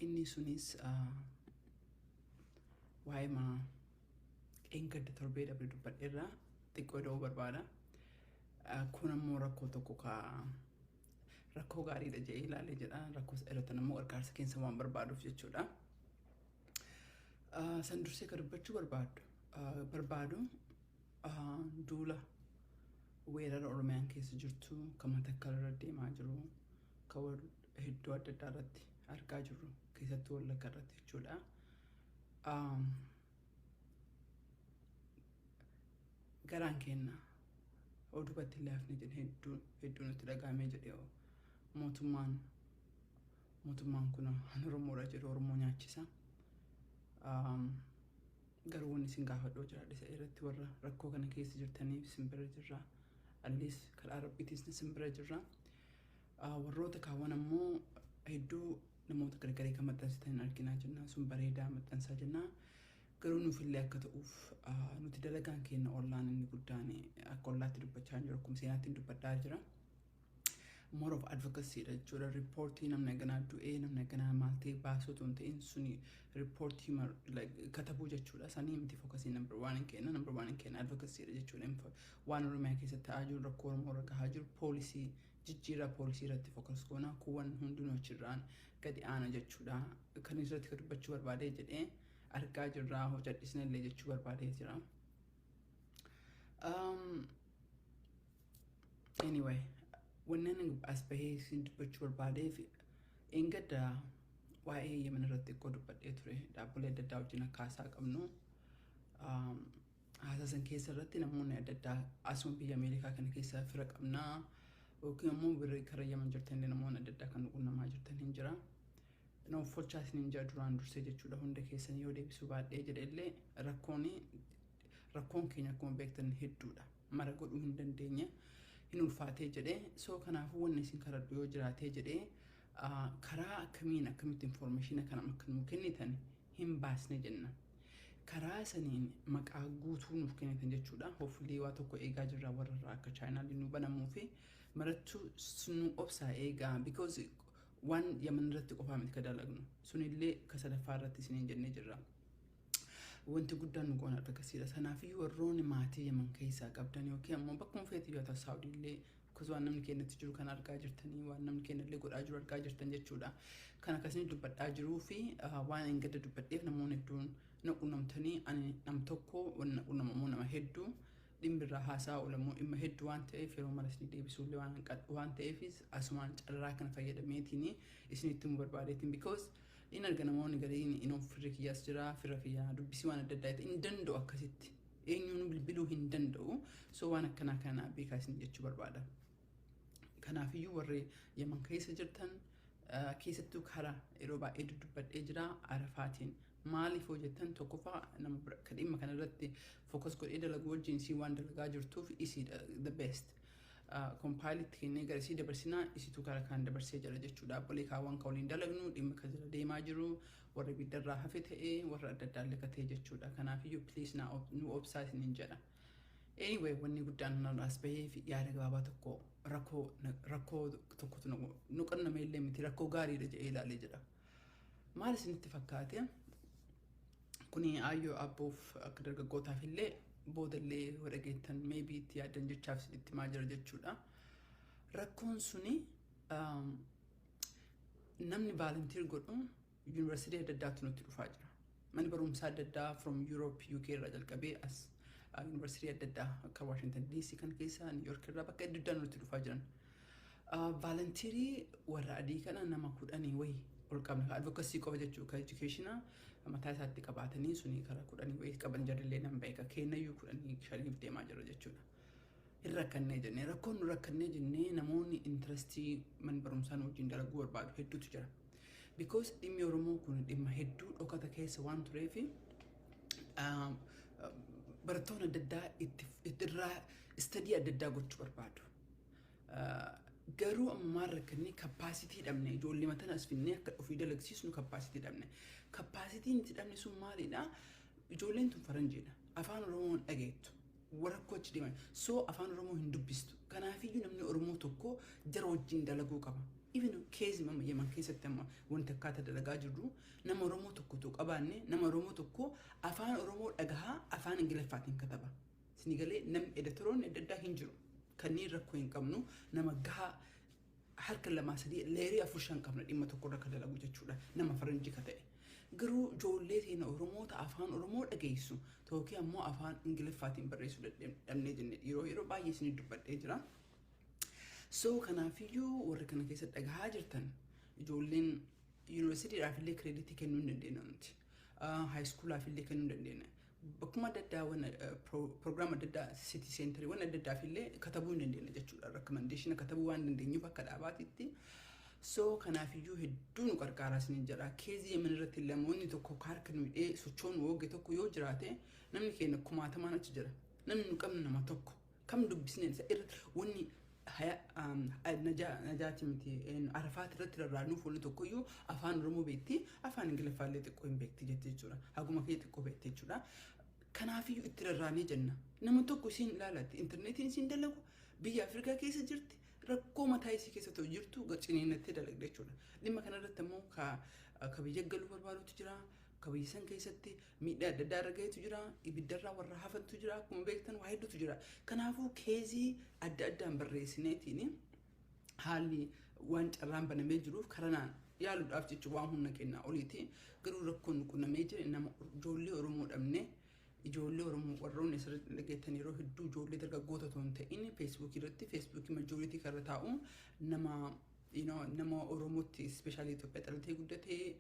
inni sunis waa'ee maa eeggadda torbee dabre dubbadheerra xiqqoo ida'uu barbaada. Kun ammoo rakkoo tokko rakkoo gaariidha jedhee ilaalee jedha. Rakkoo irratti ammoo gargaarsa keessa waan barbaaduuf jechuudha. San dursee kan dubbachuu barbaadu duula weerara Oromiyaan keessa jirtu kan Matakkal irra deemaa jiru kan hedduu adda addaa irratti argaa jirru keessattuu Wallagga irratti jechuudha. Garaan keenya odubatti illee hafne jedhe hedduu nutti dhagahamee jedhe mootummaan kun Oromoodha jedhu Oromoo nyaachisa. Garuu wanni isin gaafadhoo jiraadha isa irratti warra rakkoo kana keessa jirtaniif simbira jirra. Allis karaa Rabbiitis simbira jirra. Warroota kaawwan ammoo hedduu namoota gargaree kan maxxansitan arginaa jenna. Sun bareedaa maxxansaa jenna. Garuu nuuf illee akka ta'uuf nuti dalagaan keenya ollaan inni guddaan akka ollaatti dubbachaa jiru akkuma seenaatti dubbadhaa jira. More of advocacy jechuudha. Reportii namni ganaa du'ee namni ganaa maaltee baasuutu hin ta'in suni reportii katabuu jechuudha. Sanii miti fookasii number one in keenya advocacy jechuudha. Waan Oromiyaa keessatti ta'aa jiru rakkoo Oromoo irra gahaa jiru poolisii jijjiirraa poolisii irratti fookas goona kuwwan hundinuu achirraan gadi aana jechuudha. Kan irratti kan dubbachuu barbaadee jedhee argaa jirraa hojjadhisne illee jechuu barbaadee jira. Anyway, wannan as bahee sin dubbachuu barbaadeef eeggadda waa'ee Yemen irratti xiqqoo dubbadhee ture. Dhaabbilee adda addaa wajjin akkaasaa qabnu. Haasasan keessa irratti namoonni adda addaa asuma biyya Ameerikaa kana keessa fira qabnaa yookiin ammoo birrii karaa Yemen jirtan namoonni adda addaa kan quunnamaa jirtan hin jira. No folchaas hin jira duraan dursee jechuudha. Hunda keessan yoo deebisuu baadhee jedhe illee rakkoon keenya akkuma beektan hedduudha. Mara godhuu hin dandeenye hin ulfaatee jedhee so kanaafuu wanni isin karadhu yoo jiraatee jedhee karaa akkamitti information kana akka nuuf kennitan hin baasne jenna. Karaa saniin maqaa guutuu nuuf kennitan jechuudha. Hopefully waa tokko eegaa jirra warra akka chaanaalii nu banamuu fi marattu sunu obsaa eegaa because waan Yemen irratti qofaa miti ka dalagnu sunillee ka sadaffaa irratti isiniin jennee jirra. Wanti guddaan nu goona advocacyidha. Sanaafiyyuu warroonni maatii Yemen keessaa qabdan yookiin ammoo bakkuma feetii yoo ta'u Saawudiillee akkasumas waan namni keenyatti jiru kan argaa jirtanii waan namni keenyallee godhaa jiru argaa jirtan jechuudha. Kan akkasii dubbadhaa jiruu fi waan eeggadda dubbadheef namoonni hedduun na quunnamtanii ani nam tokko wanna quunnamamoo nama hedduu dhimbirraa haasaa olamoo dhimma hedduu waan ta'eef yeroo maras ni deebisuullee waan ta'eefis asumaan carraa kana fayyadameetiin isinitti mu barbaadeetiin because in arga namoonni gariin inoof firri kiyyaas jira firra kiyyaa dubbisii waan adda addaa hin danda'u akkasitti eenyuun bilbiluu hin danda'u so waan akkanaa kana beekaa isin jechuu barbaada. Kanaafiyyuu warri Yemen keessa jirtan keessattuu karaa yeroo baay'ee dubbadhee jira Arafaatiin maaliif hojjetan tokkoffaa nama kadhimma kana irratti focus godhee dalagu wajjin si waan dalagaa jirtuuf isiidha the best. Compiled kennee gara isii dabarsinaa isitu karaa kan dabarsee jira jechuudha. Abbolee kaawwan ka waliin dalagnu dhimma ka jira deemaa jiru warra biddarraa hafe ta'ee warra adda addaa illee katee jechuudha. Kanaafiyyuu please nu obsaa isiniin jedha. Anyway, wanni guddaan narraas bahee fi yaada gabaabaa tokko rakkoo tokkotu nu qanname illee miti rakkoo gaariidha jedhee ilaalee jedha. Maal isinitti fakkaate? Kuni ayyoo abboof akka dargaggootaaf illee boodallee wadageettan maybe itti yaadan jechaaf itti maa jira jechuudha. Rakkoon suni namni volunteer godhu yuunivarsiitii adda addaatu nutti dhufaa jira. Manni barumsaa adda addaa from Europe UK irraa jalqabee as yuunivarsiitii adda addaa akka Washington DC kan keessa New York irraa bakka adda addaa nutti dhufaa jiran. Volunteerii warra adii kana nama 10 wayii ol qabna advocacy qofa jechuudha ka educational mataa isaatti qabaatanii suni karaa 10 wayii qaban jarrillee nan beeka kennayyuu 10 shariif deemaa jira jechuudha. Hin rakkannee jennee rakkoon nu rakkannee jennee namoonni interestii man barumsaan wajjin dalaguu barbaadu hedduutu jira. Because dhimmi Oromoo kun dhimma hedduu dhokata keessa waan tureefi barattoonni adda addaa irraa study adda addaa gochuu barbaadu. Garuu ammaa rakkannee capacity dhabne ijoollee mataan as finnee akka ofii dalagsiisnu capacity dhabne. Capacity itti dhabne sun maalidha? Ijoolleen tun faranjiidha. Afaan Oromoo dhageettu. Warakkoo deeman. So afaan Oromoo hin dubbistu. Kanaafiyyuu namni Oromoo tokko jara wajjin dalaguu qaba. even keezi mamma Yemen keessatti amma wanta akkaataa dalagaa jirru nama Oromoo tokkotu qabaanne nama Oromoo tokko afaan Oromoo dhagahaa afaan Ingiliffaatiin kataba. Sinigalee nam editoroonni adda addaa hin jiru. Kanneen rakkoo hin qabnu nama gahaa harka lamaa sadii leerii afur shan qabna dhimma tokko irra dalagu jechuudha. Nama faranjii ka ta'e. Garuu ijoollee teena Oromoota afaan Oromoo dhageessu tokko ammoo afaan Ingiliffaatiin barreessuu dadhabnee jenne yeroo baay'ee isin dubbadhee jira. So kanaafiyyuu warra kana keessa dhagahaa jirtan ijoolleen yuunivarsiitiidhaaf illee kireeditii kennuu hin dandeenya nuti. Haayiskoolaaf illee kennuu hin dandeenya. Bakkuma adda addaa waan proogiraama adda addaa city center waan adda addaaf illee katabuu hin dandeenya jechuudha. Recommendation katabuu waan dandeenyuuf akka dhaabaatitti. So kanaafiyyuu hedduu nu qarqaaraa isiniin jedha. Keezii Yemen irratti lamoonni tokko harka nu hidhee sochoonu wogge tokko yoo jiraate namni keenya kumaatamaan achi jira. Namni nu qabnu nama tokko kam dubbisneen isa irra wanni najaati miti arafaat irratti rarraanuuf wanni tokkoyyuu afaan Oromoo beekti afaan Ingiliffaa illee xiqqoo hin beekti jechuudha. Haguma kee xiqqoo beekti jechuudha. Kanaafiyyuu itti rarraanee jenna. Nama tokko isiin ilaalatti intarneetiin isiin dalagu biyya Afrikaa keessa jirti. Rakkoo mataa isii keessa ta'u jirtu ciniinnattee dalagde jechuudha. Dhimma kanarratti ammoo ka biyya galuu barbaadutu jira. Ka biyya san keessatti miidhaa adda addaa irra gaheetu jira. Ibiddarraa warra hafantu jira. Akkuma beektan waa hedduutu jira. Kanaafuu keezii adda addaan barreessineetiin haalli waan carraan banamee jiruuf karanaan yaaluudhaaf jechuun waan humna kennaa oliiti. Garuu rakkoon nu qunnamee jira nama ijoollee Oromoo dhabne ijoollee Oromoo warroonni asirratti dhageettan yeroo hedduu ijoollee dargaggoota otoo hin ta'in feesbuukii irratti feesbuukii majooritii kan irra taa'u nama Oromootti ispeeshaalii Itoophiyaa dhalatee guddatee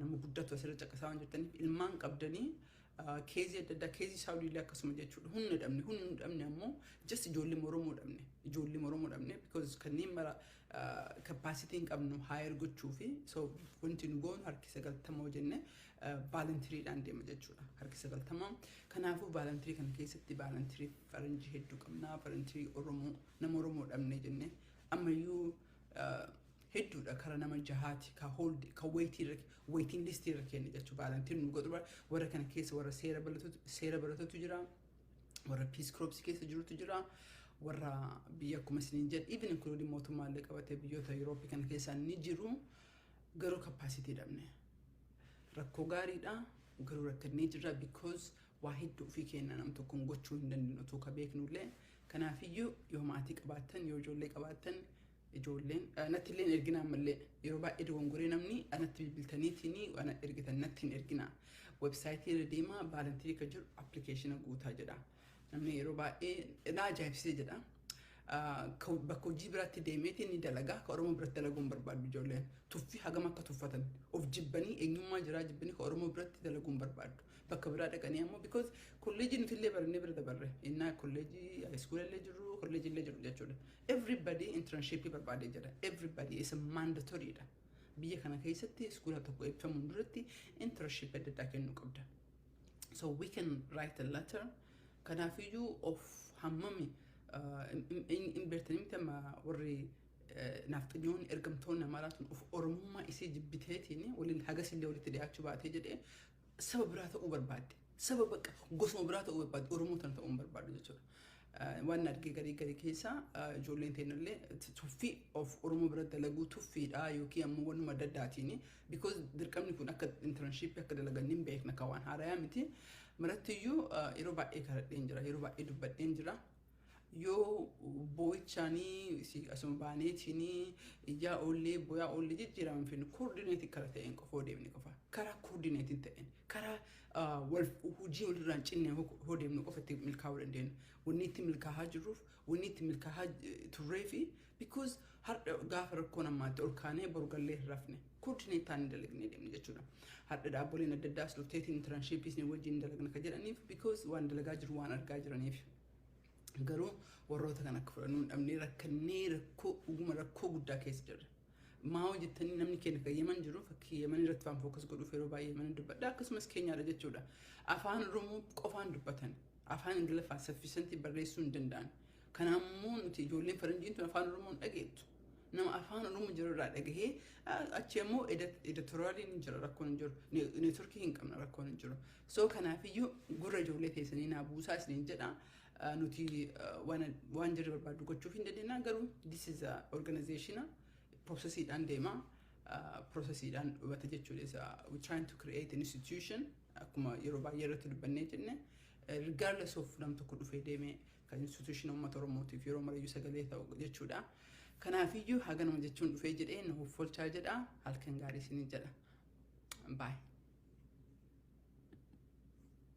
nama guddatu asirra caqasaa waan jirtaniif ilmaan qabdanii keezii adda addaa keezii saawudii illee akkasuma jechuudha. Humni nu dhabne ammoo just ijoollee Oromoo dhabne because kanneen mara capacity hin qabnu hire gochuu fi so wanti nu goonu harki 90 jenne volunteeridhaan deema jechuudha. Harki 90. Kanaafuu volunteerii kana keessatti volunteerii faranjii hedduu qabna. Volunteerii Oromoo nama Oromoo dhabne jenne ammayyuu hedduudha kara nama jahaati ka waiting list irra kenne jechuudha. Volunteerii nu godhu warra kana keessa warra seera baratutu jira. Warra peace corps keessa jirutu jira. Warra biyya akkuma isiniin jedhe even including mootummaallee qabatee biyyoota Yurooppii kana keessaa ni jiru. Garuu capacity dhabne. Rakkoo gaariidha. Garuu rakkannee jirra because waa hedduu ofii kenna nam tokkoon gochuu hin dandeenyu otoo ka beeknullee. Kanaafiyyuu yoo maatii qabaattan yoo ijoollee qabaattan ijoolleen natti illee ergina ammallee yeroo baay'ee dogongoree namni anatti bilbiltaniitiin ana ergitan natti hin ergina. Websaayitii irra deemaa volunteerii kan jiru application guutaa jedha. Namni yeroo baay'ee na ajaa'ibsee jedha. Bakka hojii biraatti deemeetiin ni dalagaa ka Oromoo biratti dalaguun barbaadu ijoolleen tuffii hagam akka tuffatan of jibbanii eenyummaa jiraa jibbanii ka Oromoo biratti dalaguun barbaadu. Bakka biraa dhaqanii ammoo because kolleejii nuti illee barannee bira dabarre innaa kolleejii high illee jiru kolleejii illee jiru jechuudha. Everybody internship barbaadee jira. Everybody is mandatory dha. Biyya kana keessatti iskuula tokko eebbifamuun duratti internship adda addaa kennuu qabda. So we can write a letter. Kanaafiyyuu of hammami in beertaniimti amma warri nafxanyoonni ergamtoonni amaaraatuun of Oromummaa isii jibbiteetiin waliin hagasillee walitti dhiyaachuu baatee jedhee saba biraa ta'uu barbaadde. Saba bakka gosuma biraa ta'uu barbaadde Oromoo tana ta'uu barbaadde jechuudha. Waan argee garii keessa ijoolleen teenillee tuffii of Oromoo bira dalaguu tuffiidha yookiin ammoo wanuma adda addaatiin because dirqamni kun akka internship akka dalaganni hin beekna ka waan haarayaa miti. Marattiyyuu yeroo baay'ee karadheen jira yeroo baay'ee dubbadheen jira. Yoo boo'ichaanii asuma baaneetiin ijaa oollee boyaa oollee jijjiiraman finnu koordineetii kara ta'een qofa odeemne qofa karaa koordineetiin ta'een karaa hojii walirraan cinnee odeemne qofa itti milkaa'uu dandeenya. Wanni itti milkaa'aa jirruuf wanni itti milkaa'aa turree fi because har'a gaafa rakkoon ammaatti ol kaanee boru gallee hin rafne koordineetaan dalagnee deemne jechuudha. Har'a dhaabboleen adda addaa slofteetiin internshippiis ni wajjin dalagna ka jedhaniif because waan dalagaa jiru waan argaa jiraniif. Garuu warroota kan akka fudhannuun dhabnee rakkannee rakkoo guddaa keessa jirra. Maa hojjettanii namni keenya kan Yemen jiru fakkii Yemen irratti waan fookas godhuuf yeroo baay'ee Yemen dubbadha akkasumas Keenyaadha jechuudha. Afaan Oromoo qofaan dubbatan afaan Ingiliffaa saffisantii barreessuu hin danda'an. Kanaammoo nuti ijoolleen faranjiin tun afaan Oromoon dhageettu. Nama afaan Oromoo jirurraa dhagahee achi ammoo editoriyaaliin hin jiru rakkoon hin jiru. Neetworkii hin qabna rakkoon hin jiru. So kanaafiyyuu gurra ijoollee teessanii naa buusaa isiniin jedha. Nuti waan jirre barbaadu gochuuf hin dandeenya garuu this is a organization processiidhaan deema. Processiidhaan dhubata jechuudha. We trying to create an institution akkuma yeroo baay'ee irratti dubbannee jenne regardless of nam tokko dhufee deemee kan institution uummata Oromootiif yeroo marayyuu sagalee ta'u jechuudha. Kanaafiyyuu haganuma jechuun dhufee jedhee na hoffolchaa jedha halkan gaarii isinii jedha. Bye.